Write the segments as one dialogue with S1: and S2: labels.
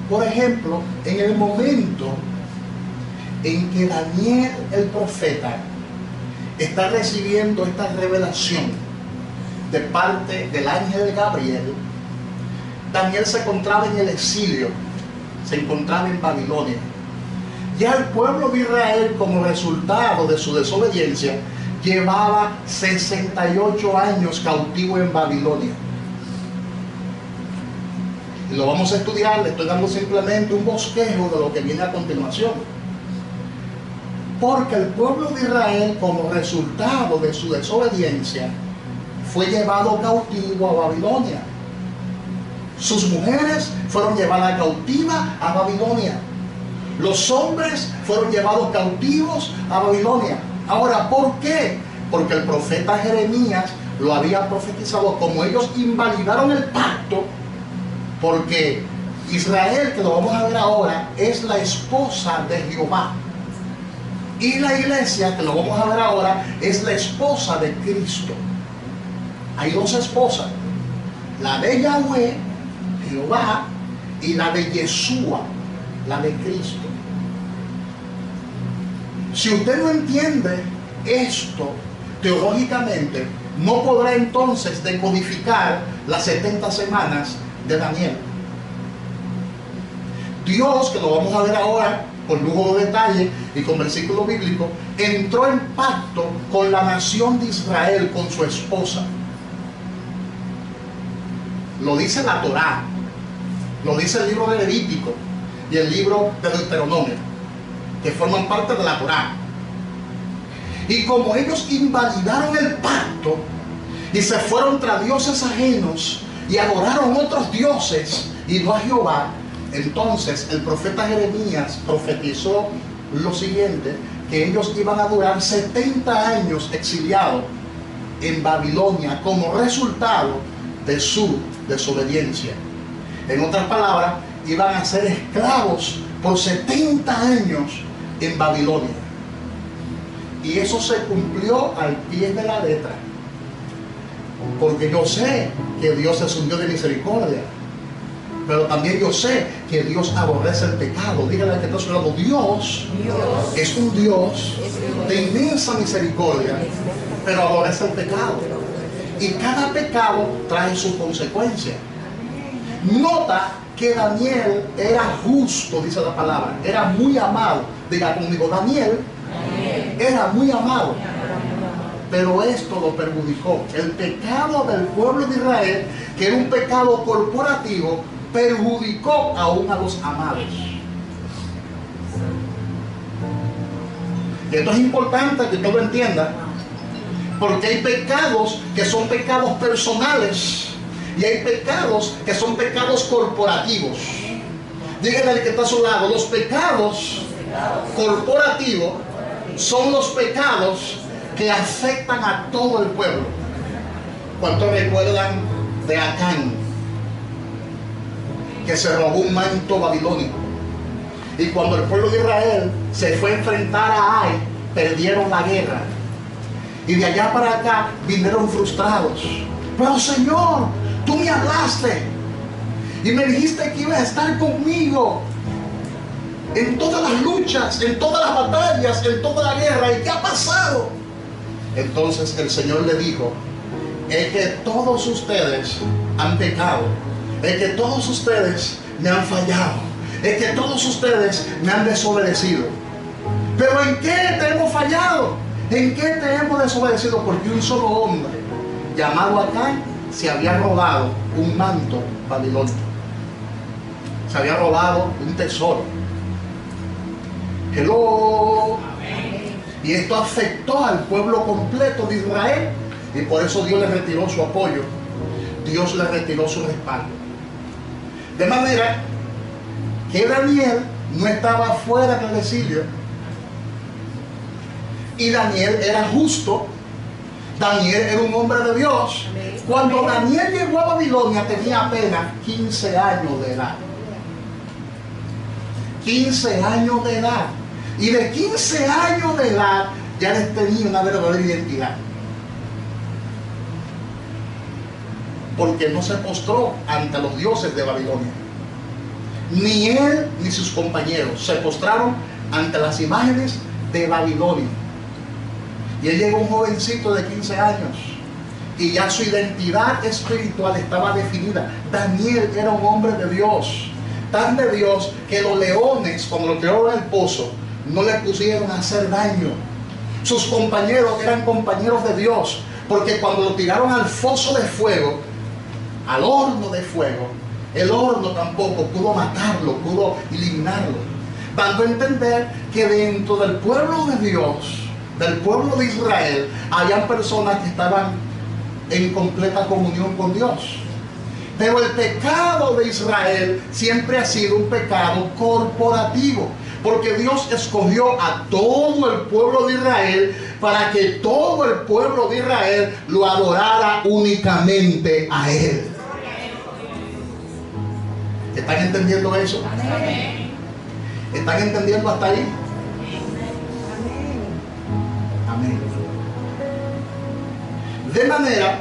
S1: Por ejemplo, en el momento en que Daniel el profeta está recibiendo esta revelación de parte del ángel Gabriel, Daniel se encontraba en el exilio, se encontraba en Babilonia. Ya el pueblo de Israel, como resultado de su desobediencia, llevaba 68 años cautivo en Babilonia. Y lo vamos a estudiar, le estoy dando simplemente un bosquejo de lo que viene a continuación. Porque el pueblo de Israel, como resultado de su desobediencia, fue llevado cautivo a Babilonia. Sus mujeres fueron llevadas cautivas a Babilonia. Los hombres fueron llevados cautivos a Babilonia. Ahora, ¿por qué? Porque el profeta Jeremías lo había profetizado. Como ellos invalidaron el pacto, porque Israel, que lo vamos a ver ahora, es la esposa de Jehová. Y la iglesia, que lo vamos a ver ahora, es la esposa de Cristo. Hay dos esposas, la de Yahweh, Jehová, y la de Yeshua, la de Cristo. Si usted no entiende esto teológicamente, no podrá entonces decodificar las 70 semanas de Daniel. Dios, que lo vamos a ver ahora con lujo de detalle y con versículo bíblico, entró en pacto con la nación de Israel, con su esposa. Lo dice la Torá, lo dice el libro de Levítico y el libro de Deuteronomio, que forman parte de la Torá. Y como ellos invalidaron el pacto y se fueron tras dioses ajenos y adoraron otros dioses y no a Jehová, entonces el profeta Jeremías profetizó lo siguiente, que ellos iban a durar 70 años exiliados en Babilonia como resultado de su desobediencia. En otras palabras, iban a ser esclavos por 70 años en Babilonia. Y eso se cumplió al pie de la letra. Porque yo sé que Dios es un Dios de misericordia, pero también yo sé que Dios aborrece el pecado. Dígale que está a su lado, Dios es un Dios de inmensa misericordia, pero aborrece el pecado. Y cada pecado trae su consecuencia. Nota que Daniel era justo, dice la palabra, era muy amado. Diga conmigo, Daniel era muy amado. Pero esto lo perjudicó. El pecado del pueblo de Israel, que era un pecado corporativo, perjudicó aún a los amados. Y esto es importante que usted lo entienda, porque hay pecados que son pecados personales y hay pecados que son pecados corporativos. Díganle al que está a su lado, los pecados corporativos son los pecados que afectan a todo el pueblo. ¿Cuántos recuerdan de Acán, que se robó un manto babilónico? Y cuando el pueblo de Israel se fue a enfrentar a Ai, perdieron la guerra. Y de allá para acá vinieron frustrados. Pero Señor, tú me hablaste y me dijiste que ibas a estar conmigo en todas las luchas, en todas las batallas, en toda la guerra. ¿Y qué ha pasado? Entonces el Señor le dijo, es que todos ustedes han pecado, es que todos ustedes me han fallado, es que todos ustedes me han desobedecido. ¿Pero en qué te hemos fallado? ¿En qué te hemos desobedecido? Porque un solo hombre llamado Acán se había robado un manto babilónico, se había robado un tesoro. Hello. Y esto afectó al pueblo completo de Israel, y por eso Dios le retiró su apoyo, Dios le retiró su respaldo. De manera que Daniel no estaba fuera del exilio, y Daniel era justo, Daniel era un hombre de Dios. Cuando Daniel llegó a Babilonia tenía apenas 15 años de edad. 15 años de edad. Y de 15 años de edad ya les tenía una verdadera identidad. Porque no se postró ante los dioses de Babilonia. Ni él ni sus compañeros se postraron ante las imágenes de Babilonia. Y él llegó un jovencito de 15 años y ya su identidad espiritual estaba definida. Daniel era un hombre de Dios, tan de Dios que los leones, cuando lo tiraron al pozo, no le pusieron a hacer daño. Sus compañeros eran compañeros de Dios, porque cuando lo tiraron al foso de fuego, al horno de fuego, el horno tampoco pudo matarlo, pudo eliminarlo, dando a entender que dentro del pueblo de Dios, del pueblo de Israel, habían personas que estaban en completa comunión con Dios. Pero el pecado de Israel siempre ha sido un pecado corporativo, porque Dios escogió a todo el pueblo de Israel para que todo el pueblo de Israel lo adorara únicamente a Él. ¿Están entendiendo eso? ¿Están entendiendo hasta ahí? Amén. De manera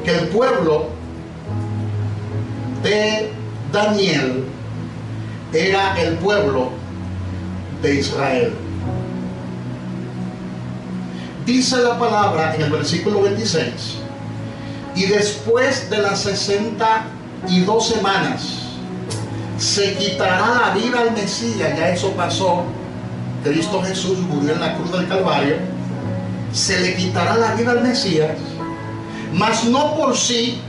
S1: que el pueblo de Daniel era el pueblo de Israel. Dice la palabra en el versículo 26: y después de las 62 semanas se quitará la vida al Mesías. Ya eso pasó. Cristo Jesús murió en la cruz del Calvario. Se le quitará la vida al Mesías, mas no por sí,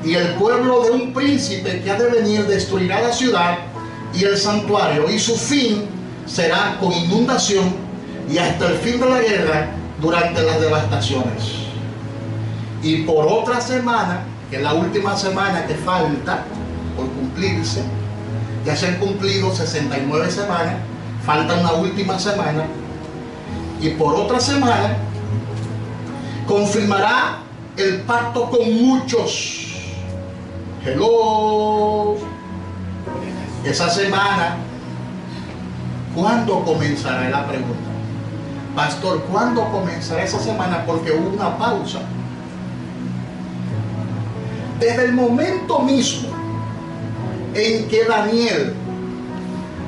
S1: y el pueblo de un príncipe que ha de venir destruirá la ciudad y el santuario, y su fin será con inundación y hasta el fin de la guerra durante las devastaciones. Y por otra semana, que es la última semana que falta por cumplirse, ya se han cumplido 69 semanas, falta una última semana, y por otra semana confirmará el pacto con muchos. Hello. Esa semana, ¿cuándo comenzará? La pregunta. Pastor, ¿cuándo comenzará esa semana? Porque hubo una pausa. Desde el momento mismo en que Daniel,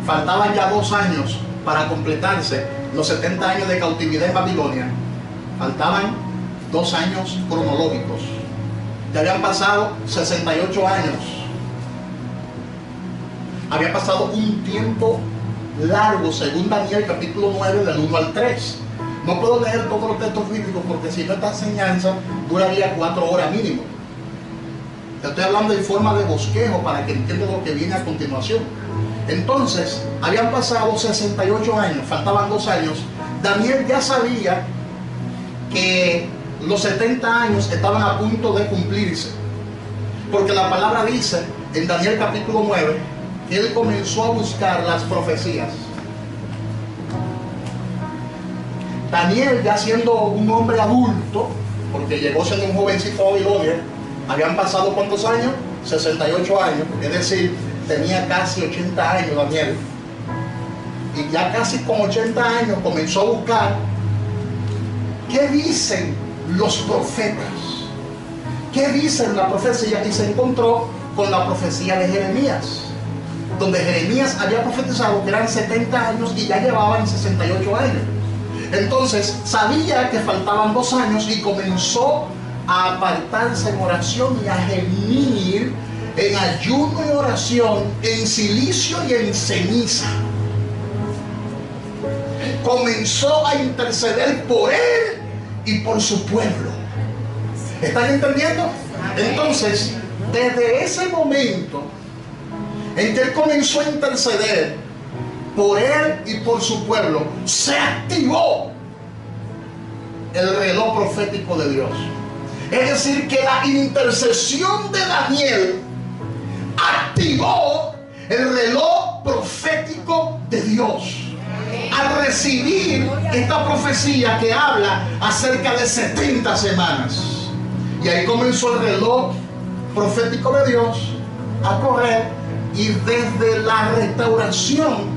S1: faltaban ya 2 años para completarse los 70 años de cautividad en Babilonia, faltaban 2 años cronológicos. Ya habían pasado 68 años. Había pasado un tiempo largo, según Daniel capítulo 9 del 1 al 3. No puedo leer todos los textos bíblicos porque si no, esta enseñanza duraría 4 horas mínimo. Te estoy hablando en forma de bosquejo para que entiendas lo que viene a continuación. Entonces, habían pasado 68 años, faltaban 2 años. Daniel ya sabía que los 70 años estaban a punto de cumplirse, porque la palabra dice en Daniel capítulo 9 que él comenzó a buscar las profecías. Daniel, ya siendo un hombre adulto, porque llegó siendo un jovencito a Babilonia, habían pasado ¿cuántos años? 68 años, es decir, tenía casi 80 años Daniel, y ya casi con 80 años comenzó a buscar qué dicen los profetas, qué dicen la profecía, y se encontró con la profecía de Jeremías, donde Jeremías había profetizado que eran 70 años y ya llevaban 68 años. Entonces sabía que faltaban 2 años y comenzó a apartarse en oración y a gemir en ayuno y oración, en silicio y en ceniza. Comenzó a interceder por él y por su pueblo. ¿Están entendiendo? Entonces, desde ese momento en que él comenzó a interceder por él y por su pueblo, se activó el reloj profético de Dios. Es decir, que la intercesión de Daniel activó el reloj profético de Dios al recibir esta profecía que habla acerca de 70 semanas. Y ahí comenzó el reloj profético de Dios a correr, y desde la restauración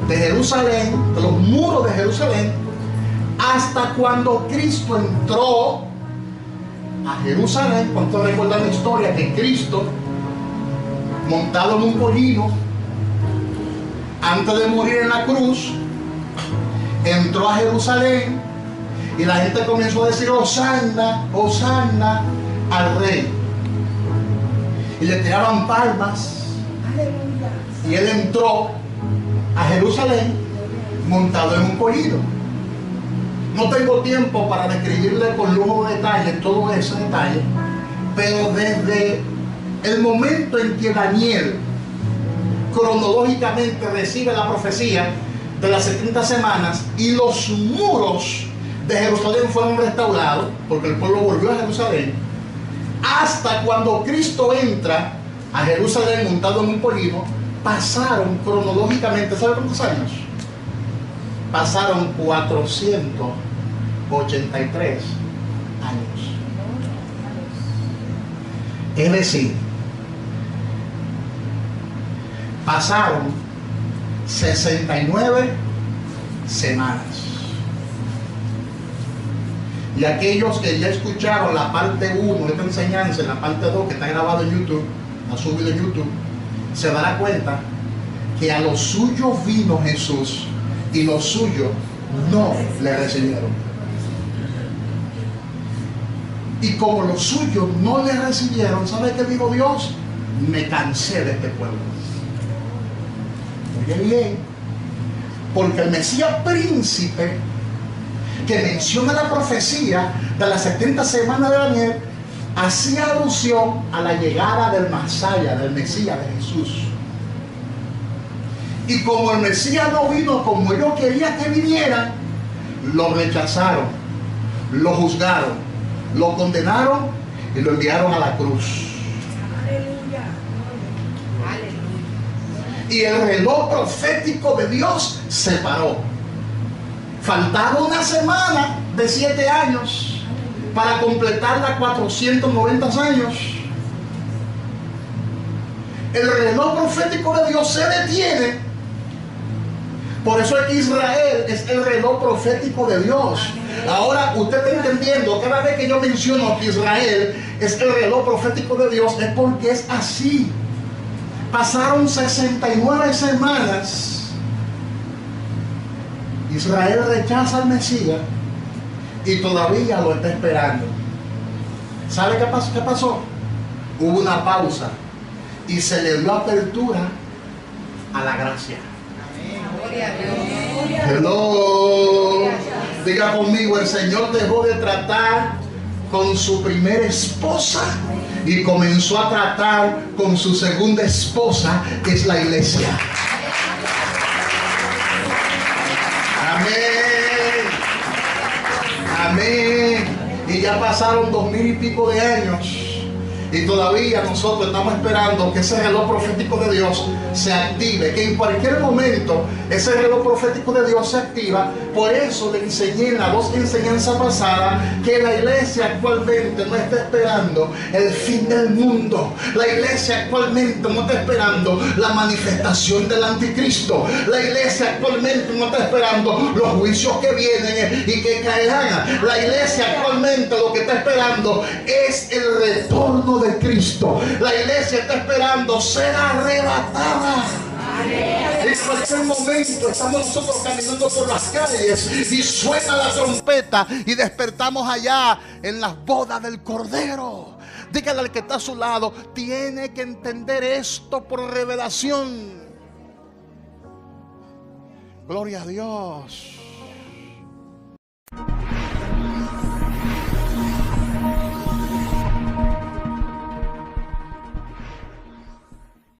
S1: de Jerusalén, de los muros de Jerusalén, hasta cuando Cristo entró a Jerusalén. ¿Cuántos recuerdan la historia? Que Cristo montado en un pollino, antes de morir en la cruz, entró a Jerusalén y la gente comenzó a decir: Hosanna, Hosanna al Rey. Y le tiraban palmas. Y él entró a Jerusalén montado en un pollino. No tengo tiempo para describirle con lujo de detalle todo ese detalle, pero desde el momento en que Daniel cronológicamente recibe la profecía de las 70 semanas y los muros de Jerusalén fueron restaurados, porque el pueblo volvió a Jerusalén, hasta cuando Cristo entra a Jerusalén montado en un pollino, pasaron cronológicamente, ¿sabe cuántos años? Pasaron 483 años. Es decir, pasaron 69 semanas. Y aquellos que ya escucharon la parte 1 de esta enseñanza, la parte 2 que está grabado en YouTube, la subido en YouTube, se dará cuenta que a los suyos vino Jesús y los suyos no le recibieron. Y como los suyos no le recibieron, ¿sabe qué dijo Dios? Me cansé de este pueblo. Oye bien, porque el Mesías príncipe que menciona la profecía de las 70 semanas de Daniel hacía alusión a la llegada del Masaya, del Mesías, de Jesús. Y como el Mesías no vino como ellos querían que viniera, lo rechazaron, lo juzgaron, lo condenaron y lo enviaron a la cruz.
S2: Aleluya.
S1: Y el reloj profético de Dios se paró. Faltaba una semana de 7 años para completar las 490 años. El reloj profético de Dios se detiene. Por eso es que Israel es el reloj profético de Dios. Ahora usted está entendiendo, cada vez que yo menciono que Israel es el reloj profético de Dios, es porque es así. Pasaron 69 semanas. Israel rechaza al Mesías y todavía lo está esperando. ¿Sabe qué pasó? Hubo una pausa y se le dio apertura a la gracia. Hello. Diga conmigo, el Señor dejó de tratar con su primera esposa y comenzó a tratar con su segunda esposa, que es la iglesia. Amén. Amén. Y ya pasaron 2000 y pico de años. Y todavía nosotros estamos esperando que ese reloj profético de Dios se active. Que en cualquier momento ese reloj profético de Dios se activa. Por eso le enseñé en las 2 enseñanzas pasadas que la iglesia actualmente no está esperando el fin del mundo. La iglesia actualmente no está esperando la manifestación del anticristo. La iglesia actualmente no está esperando los juicios que vienen y que caerán. La iglesia actualmente lo que está esperando es el retorno de Cristo. La iglesia está esperando ser arrebatada. En cualquier momento estamos nosotros caminando por las calles y suena la trompeta y despertamos allá en las bodas del Cordero. Dígale al que está a su lado, tiene que entender esto por revelación. Gloria a Dios.